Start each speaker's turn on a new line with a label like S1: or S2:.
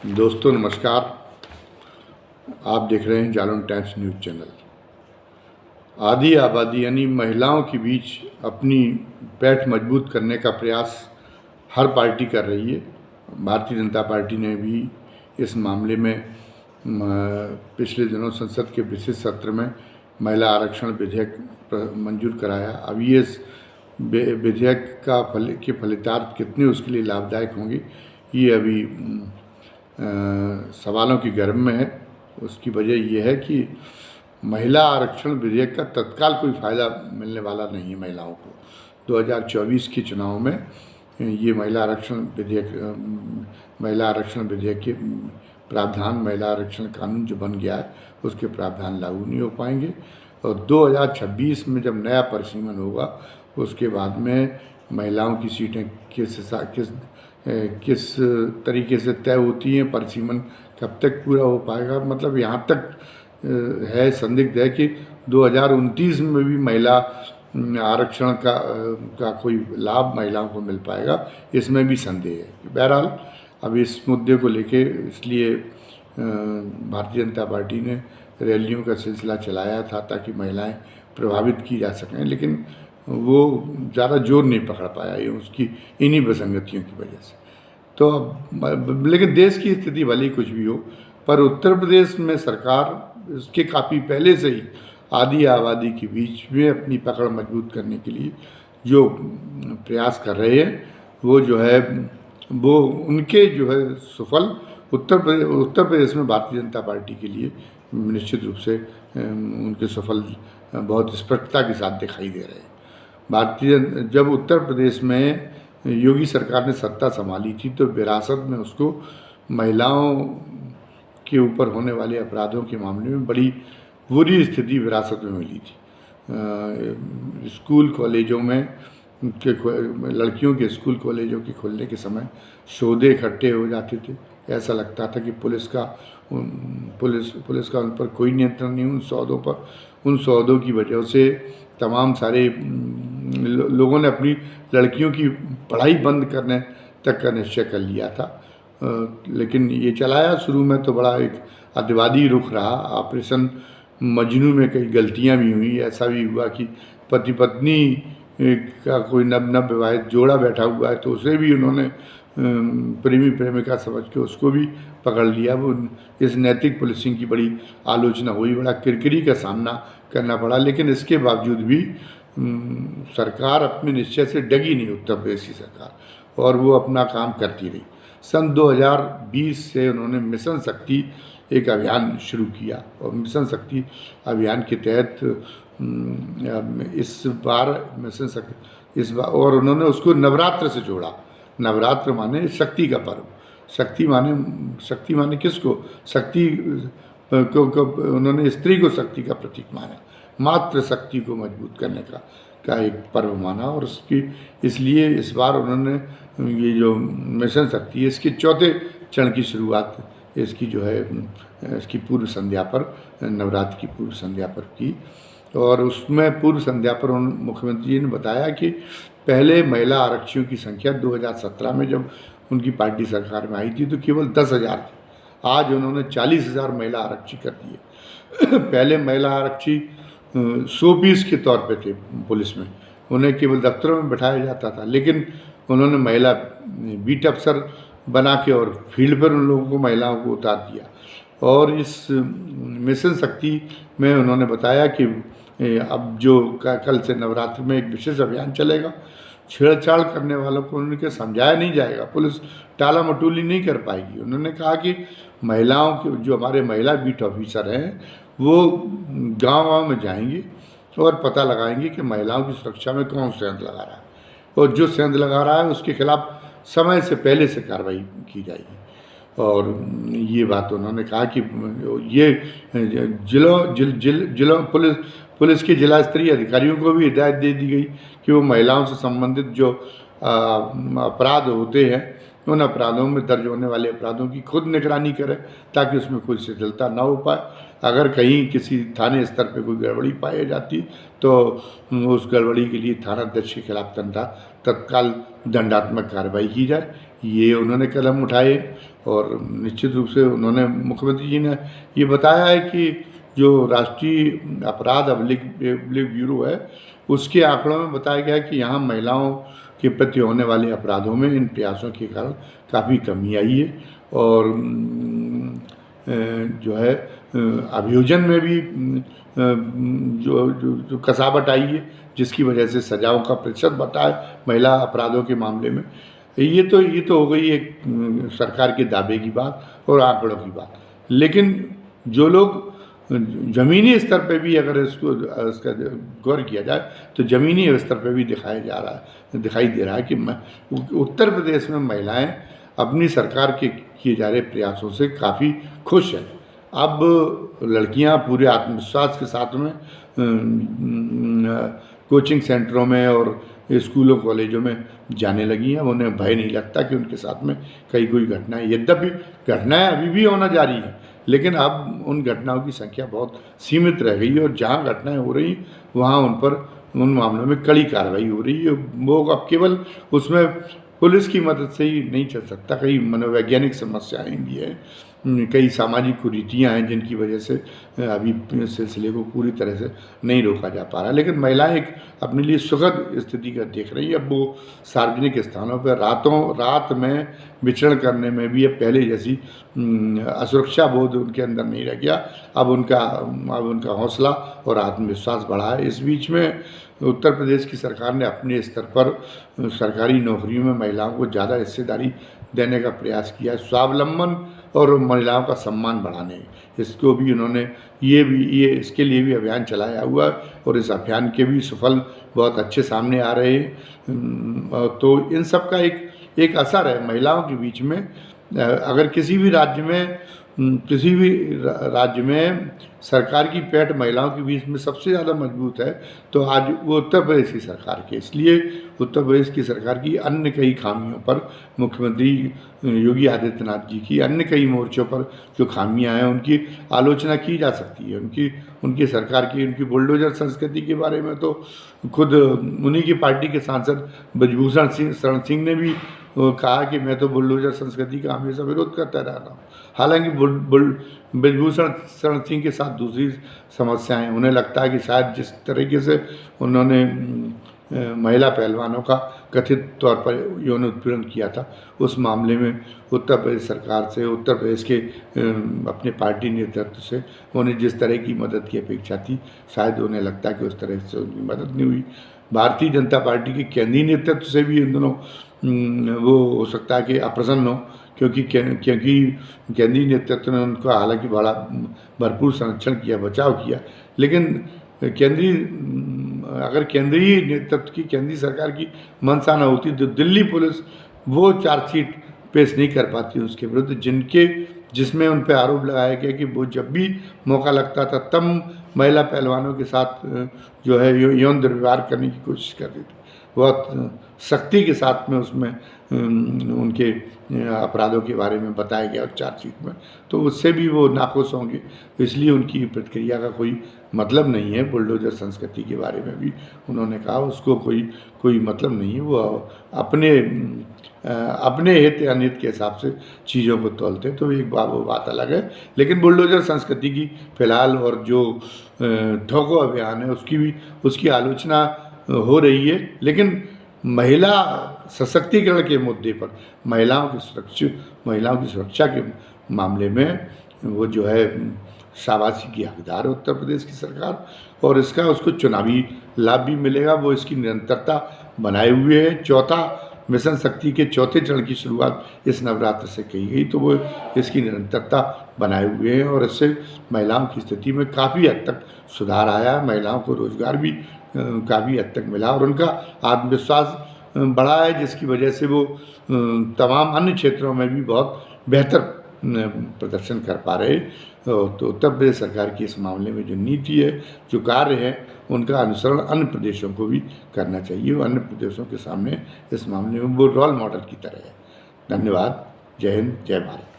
S1: दोस्तों नमस्कार। आप देख रहे हैं जालौन टाइम्स न्यूज़ चैनल। आधी आबादी यानी महिलाओं के बीच अपनी पैठ मजबूत करने का प्रयास हर पार्टी कर रही है। भारतीय जनता पार्टी ने भी इस मामले में पिछले दिनों संसद के विशेष सत्र में महिला आरक्षण विधेयक मंजूर कराया। अब ये विधेयक के फलितार्थ कितने उसके लिए लाभदायक होंगे, ये अभी सवालों की गर्भ में है। उसकी वजह यह है कि महिला आरक्षण विधेयक का तत्काल कोई फ़ायदा मिलने वाला नहीं है महिलाओं को। 2024 के चुनाव में ये महिला आरक्षण विधेयक के प्रावधान, महिला आरक्षण कानून जो बन गया है उसके प्रावधान लागू नहीं हो पाएंगे। और 2026 में जब नया परिसीमन होगा उसके बाद में महिलाओं की सीटें किस तरीके से तय होती हैं, परिसीमन कब तक पूरा हो पाएगा, मतलब यहाँ तक है संदिग्ध है कि 2029 में भी महिला आरक्षण का कोई लाभ महिलाओं को मिल पाएगा, इसमें भी संदेह है। बहरहाल अब इस मुद्दे को लेके इसलिए भारतीय जनता पार्टी ने रैलियों का सिलसिला चलाया था ताकि महिलाएं प्रभावित की जा सकें, लेकिन वो ज़्यादा जोर नहीं पकड़ पाया ये उसकी इन्हीं विसंगतियों की वजह से। तो अब लेकिन देश की स्थिति भले ही कुछ भी हो, पर उत्तर प्रदेश में सरकार इसके काफ़ी पहले से ही आधी आबादी के बीच में अपनी पकड़ मजबूत करने के लिए जो प्रयास कर रहे हैं वो जो है वो उनके जो है सुफल उत्तर प्रदेश में भारतीय जनता पार्टी के लिए निश्चित रूप से उनके सफल बहुत स्पष्टता के साथ दिखाई दे रहे हैं। जब उत्तर प्रदेश में योगी सरकार ने सत्ता संभाली थी तो विरासत में उसको महिलाओं के ऊपर होने वाले अपराधों के मामले में बड़ी बुरी स्थिति विरासत में मिली थी। स्कूल कॉलेजों में लड़कियों के स्कूल कॉलेजों के खुलने के समय सौदे इकट्ठे हो जाते थे। ऐसा लगता था कि पुलिस का उन पर कोई नियंत्रण नहीं, उन सौदों की वजह से तमाम सारे लोगों ने अपनी लड़कियों की पढ़ाई बंद करने तक का निश्चय कर लिया था। लेकिन ये चलाया शुरू में तो बड़ा एक अतिवादी रुख रहा। ऑपरेशन मजनू में कई गलतियां भी हुई। ऐसा भी हुआ कि पति पत्नी का कोई नव विवाहित जोड़ा बैठा हुआ है तो उसे भी उन्होंने प्रेमी प्रेमिका समझ के उसको भी पकड़ लिया। वो इस नैतिक पुलिसिंग की बड़ी आलोचना हुई, बड़ा किरकिरी का सामना करना पड़ा। लेकिन इसके बावजूद भी सरकार अपने निश्चय से डगी नहीं, उत्तर प्रदेश की सरकार, और वो अपना काम करती रही। सन 2020 से उन्होंने मिशन शक्ति एक अभियान शुरू किया और मिशन शक्ति अभियान के तहत इस बार और उन्होंने उसको नवरात्र से जोड़ा। नवरात्र माने शक्ति का पर्व। शक्ति माने किसको? शक्ति को उन्होंने स्त्री को शक्ति का प्रतीक माना, मातृ शक्ति को मजबूत करने का एक पर्व माना। और इसलिए इस बार उन्होंने ये जो मिशन शक्ति है इसके चौथे चरण की शुरुआत इसकी जो है इसकी पूर्व संध्या पर, नवरात्र की पूर्व संध्या पर की। और उसमें पूर्व संध्या पर मुख्यमंत्री जी ने बताया कि पहले महिला आरक्षियों की संख्या 2017 में जब उनकी पार्टी सरकार में आई थी तो केवल 10,000 थी। आज उन्होंने 40,000 महिला आरक्षी कर दिए। पहले महिला आरक्षी 100 पीस के तौर पे थे पुलिस में, उन्हें केवल दफ्तरों में बैठाया जाता था। लेकिन उन्होंने महिला बीट अफसर बना के और फील्ड पर उन लोगों को, महिलाओं को उतार दिया। और इस मिशन शक्ति में उन्होंने बताया कि अब जो कल से नवरात्र में एक विशेष अभियान चलेगा। छेड़छाड़ करने वालों को उनके समझाया नहीं जाएगा, पुलिस टाला मटोली नहीं कर पाएगी। उन्होंने कहा कि महिलाओं के जो हमारे महिला बीट ऑफिसर हैं वो गांव में जाएंगे और पता लगाएंगे कि महिलाओं की सुरक्षा में कौन सेंध लगा रहा है, और जो सेंध लगा रहा है उसके खिलाफ समय से पहले से कार्रवाई की जाएगी। और ये बात उन्होंने कहा कि ये जिलों पुलिस के जिला स्तरीय अधिकारियों को भी हिदायत दे दी गई कि वो महिलाओं से संबंधित जो अपराध होते हैं उन अपराधों में दर्ज होने वाले अपराधों की खुद निगरानी करें ताकि उसमें कोई शिथिलता ना हो पाए। अगर कहीं किसी थाने स्तर पे कोई गड़बड़ी पाई जाती तो उस गड़बड़ी के लिए थानाध्यक्ष के खिलाफ तत्काल दंडात्मक कार्रवाई की जाए, ये उन्होंने कदम उठाए। और निश्चित रूप से उन्होंने, मुख्यमंत्री जी ने ये बताया है कि जो राष्ट्रीय अपराध अभिलेख ब्यूरो है, उसके आंकड़ों में बताया गया है कि यहाँ महिलाओं के प्रति होने वाले अपराधों में इन प्रयासों के कारण काफ़ी कमी आई है। और जो है अभियोजन में भी जो कसावट आई है, जिसकी वजह से सजाओं का प्रतिशत बढ़ा है महिला अपराधों के मामले में। ये तो हो गई एक सरकार के दावे की बात और आंकड़ों की बात। लेकिन जो लोग ज़मीनी स्तर पे भी अगर इसका गौर किया जाए तो ज़मीनी स्तर पे भी दिखाई दे रहा है कि उत्तर प्रदेश में महिलाएं अपनी सरकार के किए जा रहे प्रयासों से काफ़ी खुश हैं। अब लड़कियां पूरे आत्मविश्वास के साथ में कोचिंग सेंटरों में और स्कूलों कॉलेजों में जाने लगी हैं। उन्हें भय नहीं लगता कि उनके साथ में कोई घटनाएं, यद्यपि घटनाएं अभी भी होना जारी है, लेकिन अब उन घटनाओं की संख्या बहुत सीमित रह गई है। और जहाँ घटनाएं हो रही वहाँ उन मामलों में कड़ी कार्रवाई हो रही है। वो अब केवल उसमें पुलिस की मदद से ही नहीं चल सकता, कई मनोवैज्ञानिक समस्याएं भी हैं, कई सामाजिक कुरीतियाँ हैं जिनकी वजह से अभी इस सिलसिले को पूरी तरह से नहीं रोका जा पा रहा। लेकिन महिलाएं एक अपने लिए सुखद स्थिति का देख रही है। अब वो सार्वजनिक स्थानों पर रात में विचरण करने में भी अब पहले जैसी असुरक्षा बोध उनके अंदर नहीं रह गया। अब उनका हौसला और आत्मविश्वास बढ़ा है। इस बीच में उत्तर प्रदेश की सरकार ने अपने स्तर पर सरकारी नौकरियों में महिलाओं को ज़्यादा हिस्सेदारी देने का प्रयास किया है। स्वावलंबन और महिलाओं का सम्मान बढ़ाने, इसको भी उन्होंने इसके लिए भी अभियान चलाया हुआ है। और इस अभियान के भी सफल बहुत अच्छे सामने आ रहे हैं। तो इन सब का एक असर है महिलाओं के बीच में। अगर किसी भी राज्य में सरकार की पैठ महिलाओं के बीच में सबसे ज़्यादा मजबूत है तो आज वो उत्तर प्रदेश की सरकार के। इसलिए उत्तर प्रदेश की सरकार की अन्य कई खामियों पर, मुख्यमंत्री योगी आदित्यनाथ जी की अन्य कई मोर्चों पर जो खामियां हैं उनकी आलोचना की जा सकती है। उनकी सरकार की उनकी बुलडोजर संस्कृति के बारे में तो खुद उन्हीं की पार्टी के सांसद ब्रजभूषण शरण सिंह ने भी कहा कि मैं तो बुलडोजर संस्कृति का हमेशा विरोध करता रहा हूँ। हालांकि ब्रजभूषण शरण सिंह के साथ दूसरी समस्याएं, उन्हें लगता है कि शायद जिस तरीके से उन्होंने महिला पहलवानों का कथित तौर पर यौन उत्पीड़न किया था, उस मामले में उत्तर प्रदेश सरकार से, उत्तर प्रदेश के अपने पार्टी नेतृत्व से उन्हें जिस तरह की मदद की अपेक्षा थी, शायद उन्हें लगता है कि उस तरह से उनकी मदद नहीं हुई। भारतीय जनता पार्टी के केंद्रीय नेतृत्व से भी इन दोनों वो हो सकता है कि अप्रसन्न हो, क्योंकि केंद्रीय नेतृत्व ने उनका हालांकि बड़ा भरपूर संरक्षण किया, बचाव किया। लेकिन अगर केंद्रीय नेतृत्व की, केंद्रीय सरकार की मंशा न होती तो दिल्ली पुलिस वो चार्जशीट पेश नहीं कर पाती उसके विरुद्ध, जिसमें उन पर आरोप लगाया गया कि वो जब भी मौका लगता था तब महिला पहलवानों के साथ जो है यौन दुर्व्यवहार करने की कोशिश करती थी। बहुत सख्ती के साथ में उसमें उनके अपराधों के बारे में बताया गया चार्जशीट में, तो उससे भी वो नाखुश होंगे। इसलिए उनकी प्रतिक्रिया का कोई मतलब नहीं है। बुलडोजर संस्कृति के बारे में भी उन्होंने कहा उसको कोई मतलब नहीं है। वो अपने हित अनित के हिसाब से चीज़ों को तोलते, तो एक वो बात अलग है। लेकिन बुलडोजर संस्कृति की फिलहाल और जो ठोको अभियान है उसकी आलोचना हो रही है। लेकिन महिला सशक्तिकरण के मुद्दे पर, महिलाओं की सुरक्षा के मामले में वो जो है शाबाशी की हकदार है उत्तर प्रदेश की सरकार, और इसका उसको चुनावी लाभ भी मिलेगा। वो इसकी निरंतरता बनाए हुए है। चौथा मिशन शक्ति के चौथे चरण की शुरुआत इस नवरात्र से की गई, तो वो इसकी निरंतरता बनाए हुए हैं और इससे महिलाओं की स्थिति में काफ़ी हद तक सुधार आया है। महिलाओं को रोजगार भी काफ़ी हद तक मिला और उनका आत्मविश्वास बढ़ा है, जिसकी वजह से वो तमाम अन्य क्षेत्रों में भी बहुत बेहतर प्रदर्शन कर पा रहे। तो उत्तर प्रदेश सरकार की इस मामले में जो नीति है, जो कार्य है, उनका अनुसरण अन्य प्रदेशों को भी करना चाहिए और अन्य प्रदेशों के सामने इस मामले में वो रोल मॉडल की तरह है। धन्यवाद। जय हिंद, जय भारत।